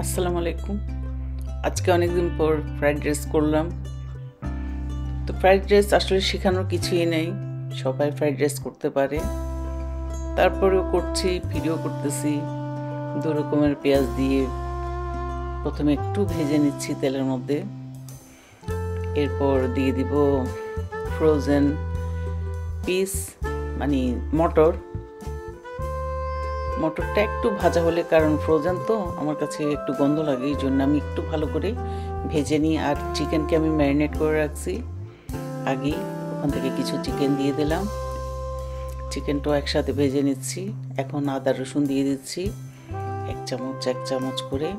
আসসালামু আলাইকুম। আজকে অনেকদিন পর ফ্রাইড রাইস করলাম। তো ফ্রাইড রাইস আসলে শেখানোর কিছুই নেই, সবাই ফ্রাইড রাইস করতে পারে। তারপরেও করছি, ভিডিও করতেছি। দু রকমের পেঁয়াজ দিয়ে প্রথমে একটু ভেজে নিচ্ছি তেলের মধ্যে, এরপর দিয়ে দিব ফ্রোজেন পিস মানে মটরটা একটু ভাজা হলে, কারণ ফ্রোজেন তো আমার কাছে একটু গন্ধ লাগে, এই জন্য আমি একটু ভালো করে ভেজে নিই। আর চিকেনকে আমি ম্যারিনেট করে রাখছি আগেই, ওখান থেকে কিছু চিকেন দিয়ে দিলাম। চিকেনটাও একসাথে ভেজে নিচ্ছি। এখন আদা রসুন দিয়ে দিচ্ছি এক চামচ করে।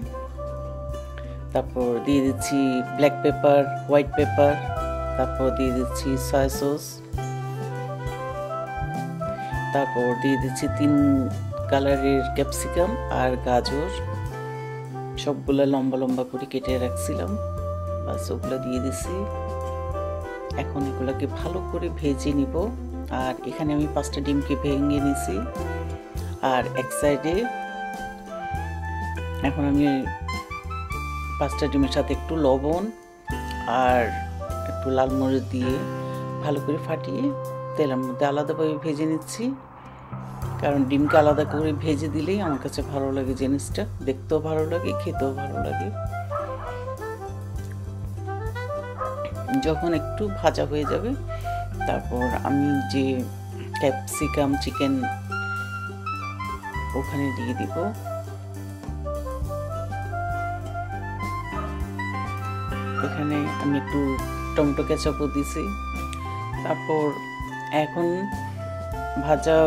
তারপর দিয়ে দিচ্ছি ব্ল্যাক পেপার, হোয়াইট পেপার, তারপর দিয়ে দিচ্ছি সয়া সস, তারপর দিয়ে দিচ্ছি 3 কালারের ক্যাপসিকাম আর গাজর, সবগুলা লম্বা লম্বা করে কেটে রাখছিলাম, বাস ওগুলো দিয়ে দিছি। এখন এগুলোকে ভালো করে ভেজে নিব। আর এখানে আমি 5টা ডিমকে ভেঙে নিছি। আর এক সাইডে এখন আমি 5টা ডিমের সাথে একটু লবণ আর একটু লাল মরিচ দিয়ে ভালো করে ফাটিয়ে তেলের মধ্যে আলাদাভাবে ভেজে নিচ্ছি। কারণ ডিমকে আলাদা করে ভেজে দিলেই আমার কাছে ভালো লাগে, জিনিসটা দেখতেও ভালো লাগে, খেতেও ভালো লাগে। যখন একটু ভাজা হয়ে যাবে, তারপর আমি যে ক্যাপসিকাম চিকেন ওখানে দিয়ে দিব। এখানে আমি একটু টমেটো কেচাপও দিছি। তারপর এখন ভাজা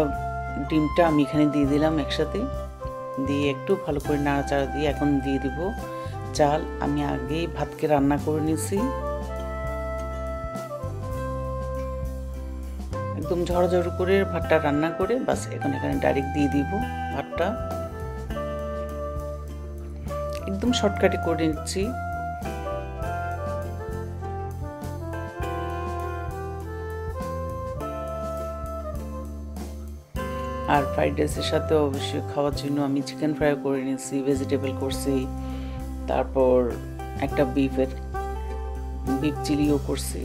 ডিমটা আমি এখানে দিয়ে দিলাম একসাথে, দিয়ে একটু ভালো করে নাড়াচাড়া দিয়ে এখন দিয়ে দিব চাল। আমি আগেই ভাতকে রান্না করে নিয়েছি, একদম ঝরঝর করে ভাতটা রান্না করে, বাস এখন এখানে ডাইরেক্ট দিয়ে দিব ভাতটা। একদম শর্টকাটে করে নিচ্ছি। আর ফ্রাইড রাইসের সাথে অবশ্যই খাওয়ার জন্য আমি চিকেন ফ্রাই করে নিয়েছি, ভেজিটেবল করছি, তারপর একটা বিফ চিলিও করছি।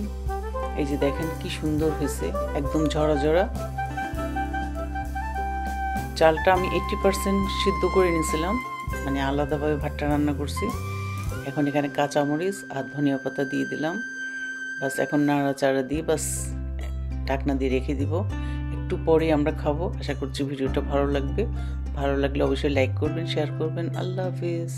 এই যে দেখেন কি সুন্দর হয়েছে, একদম ঝরা। চালটা আমি 80% সিদ্ধ করে নিয়েছিলাম, মানে আলাদাভাবে ভাতটা রান্না করছি। এখন এখানে কাঁচামরিচ আর ধনিয়া পাতা দিয়ে দিলাম, বাস এখন নাড়াচাড়া দিয়ে বাস ঢাকনা দিয়ে রেখে দিব। একটু পরে আমরা খাবো। আশা করছি ভিডিওটা ভালো লাগবে। ভালো লাগলে অবশ্যই লাইক করবেন, শেয়ার করবেন। আল্লাহ হাফিজ।